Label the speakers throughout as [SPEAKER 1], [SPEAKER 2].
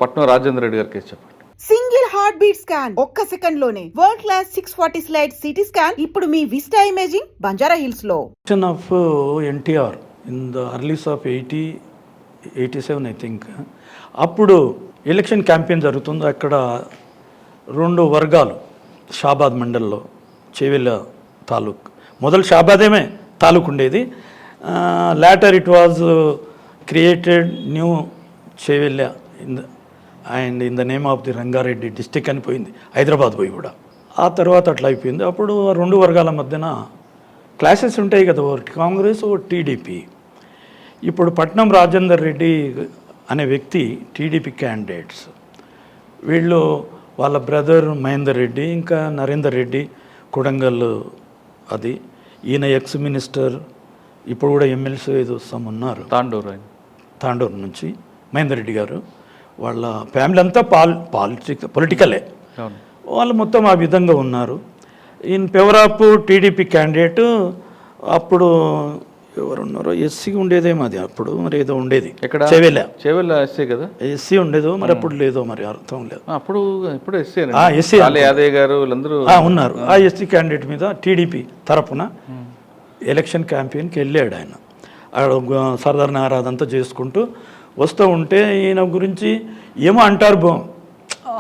[SPEAKER 1] పట్నం రాజేంద్ర రెడ్డి గారి కేసు చెప్పండి.
[SPEAKER 2] సింగిల్ హార్ట్ బీట్ స్కాన్ ఒక్క సెకండ్ లోనే world class 640 slide CT scan ఇప్పుడు మీ విస్టా ఇమేజింగ్ బంజారా హిల్స్ లో.
[SPEAKER 3] of NTR in the earlies of 87 I think. అప్పుడు ఎలక్షన్ క్యాంపెయిన్ జరుగుతుంది. అక్కడ రెండు వర్గాలు షాబాద్ మండల్లో చేవెళ్ళ తాలూక్, మొదలు షాబాదేమే తాలూక్ ఉండేది. Later it was created new Chevella in the name of the Rangareddy district అని పోయింది, హైదరాబాద్ పోయి కూడా. ఆ తర్వాత అట్లా అయిపోయింది. అప్పుడు రెండు వర్గాల మధ్యన క్లాసెస్ ఉంటాయి కదా, ఒకటి కాంగ్రెస్ ఒకటి టీడీపీ. ఇప్పుడు పట్నం రాజేందర్ రెడ్డి అనే వ్యక్తి టీడీపీ క్యాండిడేట్స్, వీళ్ళు వాళ్ళ బ్రదర్ మహేందర్ రెడ్డి, ఇంకా నరేందర్ రెడ్డి కొడంగల్, అది ఈయన ఎక్స్ మినిస్టర్, ఇప్పుడు కూడా ఎమ్మెల్సీ ఏదో ఉన్నారు తాండూరు నుంచి మహేందర్ రెడ్డి గారు. వాళ్ళ ఫ్యామిలీ అంతా పొలిటికలే, వాళ్ళు మొత్తం ఆ విధంగా ఉన్నారు. ఈయన పెవరాపు టీడీపీ క్యాండిడేట్. అప్పుడు ఎవరున్నారో ఎస్సీ ఉండేదేమో, అది అప్పుడు మరి ఏదో ఉండేది,
[SPEAKER 1] చేవెళ్ళ ఎస్సీ కదా,
[SPEAKER 3] ఎస్సీ ఉండేదో మరి, అప్పుడు లేదో మరి అర్థం లేదు.
[SPEAKER 1] ఇప్పుడు
[SPEAKER 3] ఎస్సీ
[SPEAKER 1] యాదయ్య గారు వీళ్ళందరూ
[SPEAKER 3] ఉన్నారు. ఆ ఎస్సీ క్యాండిడేట్ మీద టీడీపీ తరపున ఎలక్షన్ క్యాంపెయిన్కి వెళ్ళాడు ఆయన. సర్దార్ నారాజ్ అంతా చేసుకుంటూ వస్తూ ఉంటే ఈయన గురించి ఏమో అంటారు,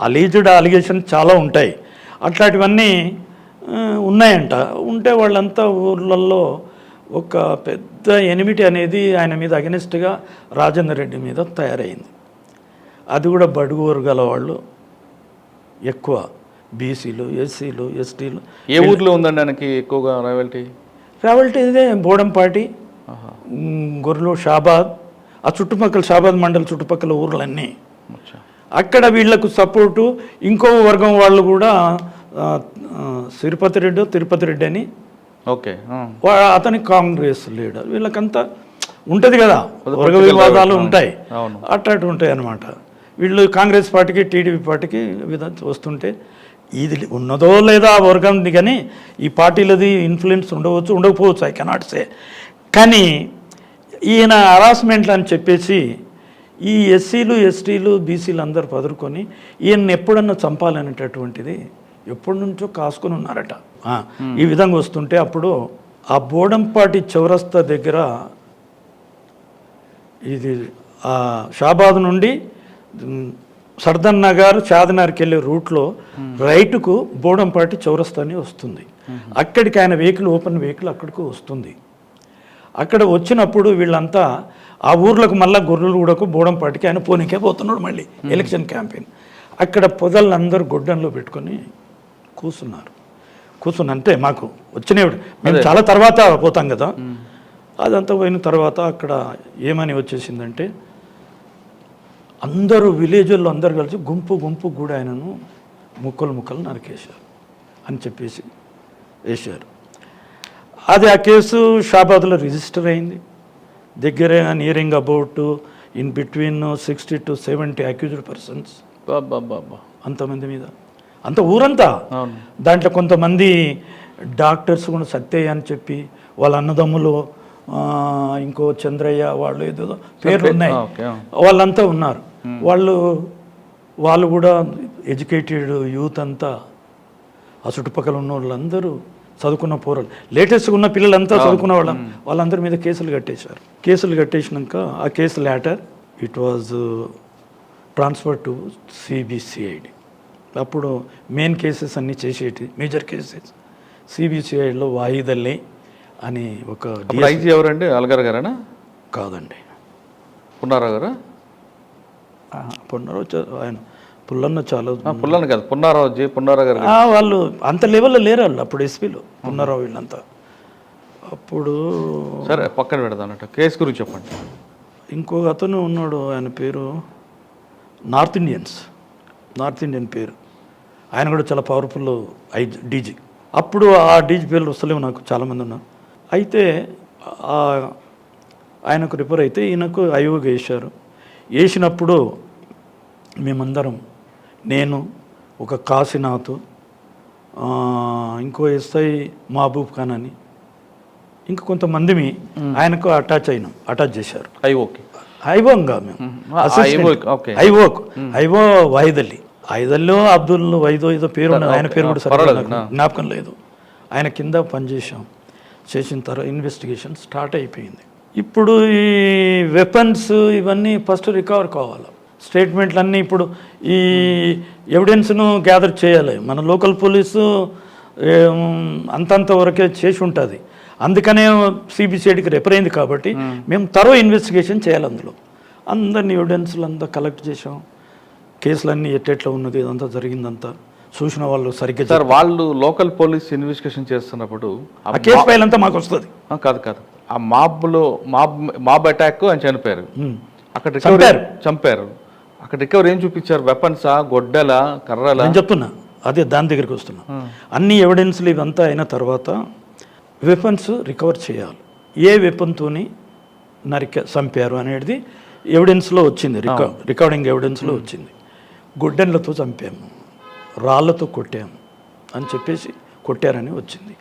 [SPEAKER 3] అలిగేషన్ చాలా ఉంటాయి, అట్లాంటివన్నీ ఉన్నాయంట. ఉంటే వాళ్ళంతా ఊర్లలో ఒక పెద్ద ఎనిమిటీ అనేది ఆయన మీద అగెనిస్ట్గా రాజేందర్ రెడ్డి మీద తయారైంది. అది కూడా బడుగు వర్గాల వాళ్ళు ఎక్కువ, బీసీలు, ఎస్సీలు, ఎస్టీలు.
[SPEAKER 1] ఏ ఊర్లో ఉందండి ఆయనకి ఎక్కువగా రాయల్టీ?
[SPEAKER 3] ఇదే బోడంపాటి, గొర్రెలు, షాబాద్, ఆ చుట్టుపక్కల షాబాద్ మండల్ చుట్టుపక్కల ఊర్లన్నీ. అక్కడ వీళ్లకు సపోర్టు ఇంకో వర్గం వాళ్ళు కూడా, తిరుపతి రెడ్డి అని,
[SPEAKER 1] ఓకే,
[SPEAKER 3] అతని కాంగ్రెస్ లీడర్. వీళ్ళకంతా ఉంటుంది కదా, వర్గ వివాదాలు ఉంటాయి, అట్లాంటి ఉంటాయి అన్నమాట. వీళ్ళు కాంగ్రెస్ పార్టీకి టీడీపీ పార్టీకి విధంగా వస్తుంటే, ఇది ఉన్నదో లేదా ఆ వర్గంది, కానీ ఈ పార్టీలది ఇన్ఫ్లుయెన్స్ ఉండకపోవచ్చు, ఐ కెనాట్ సే. కానీ ఈయన హరాస్మెంట్లు అని చెప్పేసి ఈ ఎస్సీలు, ఎస్టీలు, బీసీలు అందరు పదురుకొని ఈయన్ని ఎప్పుడన్నా చంపాలనేటటువంటిది ఎప్పటి నుంచో కాసుకొని ఉన్నారట. ఈ విధంగా వస్తుంటే అప్పుడు ఆ బోడంపాటి చౌరస్తా దగ్గర, ఇది ఆ షాబాద్ నుండి సర్దార్ నగర్, షాద్నగర్కి వెళ్ళే రూట్లో రైటుకు బోడంపాటి చౌరస్తాని వస్తుంది. అక్కడికి ఆయన వెహికల్, ఓపెన్ వెహికల్ అక్కడికి వస్తుంది. అక్కడ వచ్చినప్పుడు వీళ్ళంతా ఆ ఊర్లకు మళ్ళీ గొర్రెలు కూడకు బోడంపాటికి ఆయన పోనీకే పోతున్నాడు మళ్ళీ ఎలక్షన్ క్యాంపెయిన్. అక్కడ పొదలందరూ గొడ్డంలో పెట్టుకొని కూర్చుని అంటే మాకు వచ్చినవి మేము చాలా తర్వాత పోతాం కదా, అదంతా పోయిన తర్వాత అక్కడ ఏమని వచ్చేసిందంటే, అందరూ విలేజ్లో అందరు కలిసి గుంపు కూడా ఆయనను ముక్కలు నరికేశారు అని చెప్పేసి వేశారు. అది ఆ కేసు షాబాద్లో రిజిస్టర్ అయింది. దగ్గర nearing about in between 60 to 70 accused persons, అంతమంది మీద, అంత ఊరంతా. దాంట్లో కొంతమంది డాక్టర్స్ కూడా సత్యయ్య అని చెప్పి, వాళ్ళ అన్నదమ్ములు, ఇంకో చంద్రయ్య, వాళ్ళు ఏదో పేర్లు ఉన్నాయి, వాళ్ళంతా ఉన్నారు. వాళ్ళు కూడా ఎడ్యుకేటెడ్ యూత్ అంతా, ఆ చుట్టుపక్కల ఉన్న వాళ్ళందరూ చదువుకున్న పోరాలు, లేటెస్ట్గా ఉన్న పిల్లలంతా చదువుకున్న వాళ్ళందరి మీద కేసులు కట్టేశారు. కేసులు కట్టేసినాక ఆ కేసు later it was transfer to CBCID. అప్పుడు మెయిన్ కేసెస్ అన్నీ చేసేటి, మేజర్ కేసెస్ సిబిసిఐడిలో వాయిదల్లి అని ఒక
[SPEAKER 1] ఐజీ ఎవరండి? అల్గర్ గారేనా?
[SPEAKER 3] కాదండి,
[SPEAKER 1] పున్నారావు గారా?
[SPEAKER 3] పున్నారావు, ఆయన పుల్లన్న చాలా,
[SPEAKER 1] పుల్లన్న కాదు, పున్నారావు గారు.
[SPEAKER 3] వాళ్ళు అంత లెవెల్లో లేరు వాళ్ళు అప్పుడు, ఎస్పీలు పున్నారావు వీళ్ళంతా. అప్పుడు
[SPEAKER 1] సరే పక్కన పెడదాం అన్నట్టు, కేసు గురించి చెప్పండి.
[SPEAKER 3] ఇంకో అతను ఉన్నాడు, ఆయన పేరు నార్త్ ఇండియన్ పేరు, ఆయన కూడా చాలా పవర్ఫుల్ డీజీ. అప్పుడు ఆ డీజీ పేర్లు వస్తలేవు నాకు, చాలామంది ఉన్నారు. అయితే ఆయనకు రిపేర్ అయితే ఈయనకు అయోగ వేసినప్పుడు మేమందరం, నేను, ఒక కాశీనాథ్, ఇంకో ఎస్ఐ మహబూబ్ ఖాన్ అని, ఇంకా కొంతమంది ఆయనకు అటాచ్ చేశారు ఐవోంగా మేము
[SPEAKER 1] ఓకే.
[SPEAKER 3] ఐవో వాయిదల్లి ఐదల్లో అబ్దుల్ వైదో ఏదో పేరు ఉన్నది, ఆయన పేరు కూడా సరిగ్గా నాకు జ్ఞాపకం లేదు. ఆయన కింద పనిచేసాం. చేసిన తర్వాత ఇన్వెస్టిగేషన్ స్టార్ట్ అయిపోయింది. ఇప్పుడు ఈ వెపన్స్ ఇవన్నీ ఫస్ట్ రికవర్ కావాలి. స్టేట్మెంట్లు అన్నీ ఇప్పుడు ఈ ఎవిడెన్స్ను గ్యాదర్ చేయాలి. మన లోకల్ పోలీసు అంతంత వరకే చేసి ఉంటుంది. అందుకనే సిబిసిఐడికి రెఫర్ అయింది కాబట్టి మేము తరో ఇన్వెస్టిగేషన్ చేయాలి. అందులో అందరినీ ఎవిడెన్స్లు అంతా కలెక్ట్ చేసాం. కేసులన్నీ ఎట్టెట్లా ఉన్నది ఇదంతా జరిగిందంతా చూసిన వాళ్ళు సరిగ్గా.
[SPEAKER 1] సార్ వాళ్ళు లోకల్ పోలీస్ ఇన్వెస్టిగేషన్ చేస్తున్నప్పుడు
[SPEAKER 3] ఆ కేసు ఫైల్ అంతా మాకు వస్తుంది.
[SPEAKER 1] కాదు ఆ మాబ్ అటాక్ అని చనిపోయారు, అక్కడ చంపారు. అక్కడ రికవర్ ఏం చూపించారు? వెపన్సా, గొడ్డల, కర్రల?
[SPEAKER 3] నేను చెప్తున్నా, అదే దాని దగ్గరికి వస్తున్నా. అన్ని ఎవిడెన్స్లు ఇవంతా అయిన తర్వాత వెపన్స్ రికవర్ చేయాలి. ఏ వెపన్తోని చంపారు అనేది ఎవిడెన్స్లో వచ్చింది, రికార్డింగ్ ఎవిడెన్స్లో వచ్చింది. గొడ్డెన్లతో చంపాము, రాళ్ళతో కొట్టాము అని చెప్పేసి కొట్టారని వచ్చింది.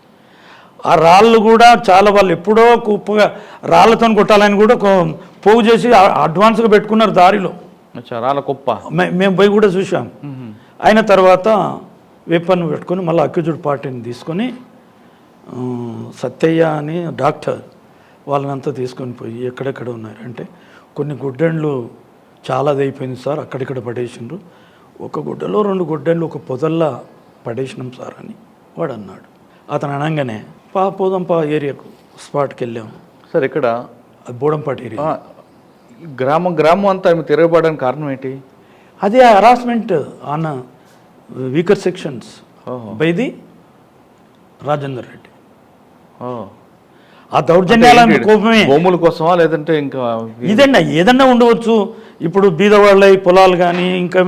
[SPEAKER 3] ఆ రాళ్ళు కూడా చాలా వాళ్ళు ఎప్పుడో కుప్పగా రాళ్ళతో కొట్టాలని కూడా పోగు చేసి అడ్వాన్స్గా పెట్టుకున్నారు దారిలో.
[SPEAKER 1] రాళ్ళ కుప్ప
[SPEAKER 3] మేము పోయి కూడా చూసాం. అయిన తర్వాత వెపన్ పెట్టుకొని మళ్ళీ అక్యూజ్డ్ పార్టీని తీసుకొని సత్యయ్య అని డాక్టర్ వాళ్ళనంతా తీసుకొని పోయి ఎక్కడెక్కడ ఉన్నారంటే కొన్ని గుడ్డెండ్లు చాలా అయిపోయింది సార్, అక్కడిక్కడ పడేసిండ్రు. ఒక గుడ్డలో 2 గుడ్డెండ్లు ఒక పొదల్లా పడేసినాం సార్ అని వాడు అన్నాడు. అతను అనగానే పోదంపా ఏరియాకు స్పాట్కి వెళ్ళాము
[SPEAKER 1] సార్. ఇక్కడ
[SPEAKER 3] బోడంపాటి ఏరియా
[SPEAKER 1] గ్రామం అంతా తిరగబడడానికి కారణం ఏంటి?
[SPEAKER 3] అదే harassment on weaker sections by the Rajender Reddy. ఆ దౌర్జన్యాల కోపమే.
[SPEAKER 1] భూముల కోసమా లేదంటే ఇంకా
[SPEAKER 3] ఇదండి ఏదన్నా ఉండవచ్చు. ఇప్పుడు బీదవాళ్ళ పొలాలు కానీ ఇంకా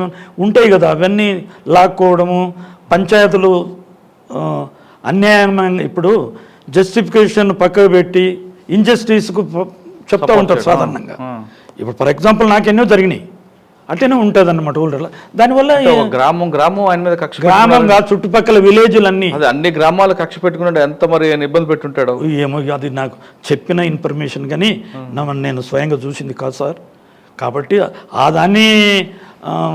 [SPEAKER 3] ఉంటాయి కదా, అవన్నీ లాక్కోవడము, పంచాయతీలు అన్యాయంగా ఇప్పుడు జస్టిఫికేషన్ పక్కకు పెట్టి ఇంజస్టిస్కు చెప్తా ఉంటారు సాధారణంగా. ఇప్పుడు ఫర్ ఎగ్జాంపుల్ నాకెన్నో జరిగినాయి, అట్లనే ఉంటుంది అన్నమాట ఊళ్ళో. దానివల్ల
[SPEAKER 1] గ్రామం ఆయన మీద కక్ష,
[SPEAKER 3] గ్రామంగా చుట్టుపక్కల విలేజ్లన్నీ
[SPEAKER 1] అన్ని గ్రామాలు కక్ష పెట్టుకున్నాడు. ఎంత మరి ఇబ్బంది పెట్టుంటాడు
[SPEAKER 3] ఏమో, అది నాకు చెప్పిన ఇన్ఫర్మేషన్ కానీ నేను స్వయంగా చూసింది కాదు సార్. కాబట్టి ఆ దాన్ని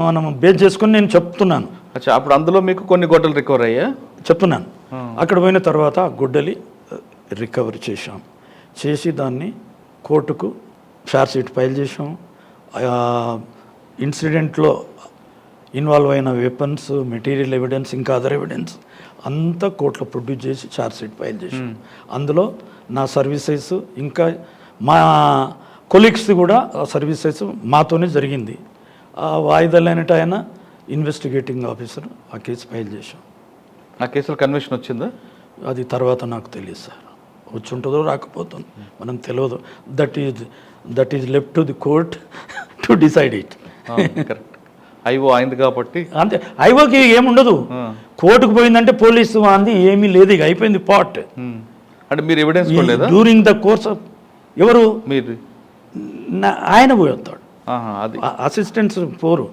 [SPEAKER 3] మనం బేస్ చేసుకుని నేను చెప్తున్నాను.
[SPEAKER 1] అప్పుడు అందులో మీకు కొన్ని గొడ్డలు రికవర్ అయ్యా
[SPEAKER 3] చెప్తున్నాను. అక్కడ పోయిన తర్వాత గొడ్డలి రికవర్ చేసి దాన్ని కోర్టుకు ఛార్జ్ షీట్ ఫైల్ చేసాం. ఇన్సిడెంట్లో ఇన్వాల్వ్ అయిన వెపన్స్, మెటీరియల్ ఎవిడెన్స్, ఇంకా అదర్ ఎవిడెన్స్ అంతా కోర్టులో ప్రొడ్యూస్ చేసి ఛార్జ్ షీట్ ఫైల్ చేసాం. అందులో నా సర్వీసెస్ ఇంకా మా కొలీగ్స్ కూడా ఆ సర్వీసెస్ మాతోనే జరిగింది. ఆ వాయిదాలైనట్టు ఆయన ఇన్వెస్టిగేటింగ్ ఆఫీసర్ ఆ కేసు ఫైల్ చేశాం.
[SPEAKER 1] ఆ కేసులో కన్విక్షన్ వచ్చిందా?
[SPEAKER 3] అది తర్వాత నాకు తెలియదు సార్, వచ్చి ఉంటుందో రాకపోతుంది మనం తెలియదు. That is left to the court to decide it.
[SPEAKER 1] Correct. Io అయింది కాబట్టి
[SPEAKER 3] అంతే. ఐవోకి ఏముండదు, కోర్టుకు పోయిందంటే పోలీసు అంది ఏమీ లేదు, ఇక అయిపోయింది పార్ట్.
[SPEAKER 1] అంటే మీరు evidence
[SPEAKER 3] during the course of ఎవరు
[SPEAKER 1] మీరు
[SPEAKER 3] ఆయన పోయి వస్తాడు,
[SPEAKER 1] అది
[SPEAKER 3] అసిస్టెంట్స్ పోరు,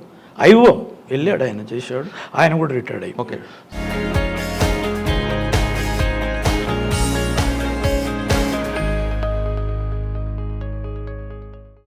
[SPEAKER 3] ఐవో వెళ్ళాడు, ఆయన చేశాడు, ఆయన కూడా రిటైర్డ్ అయిపోయాడు.
[SPEAKER 1] ఓకే.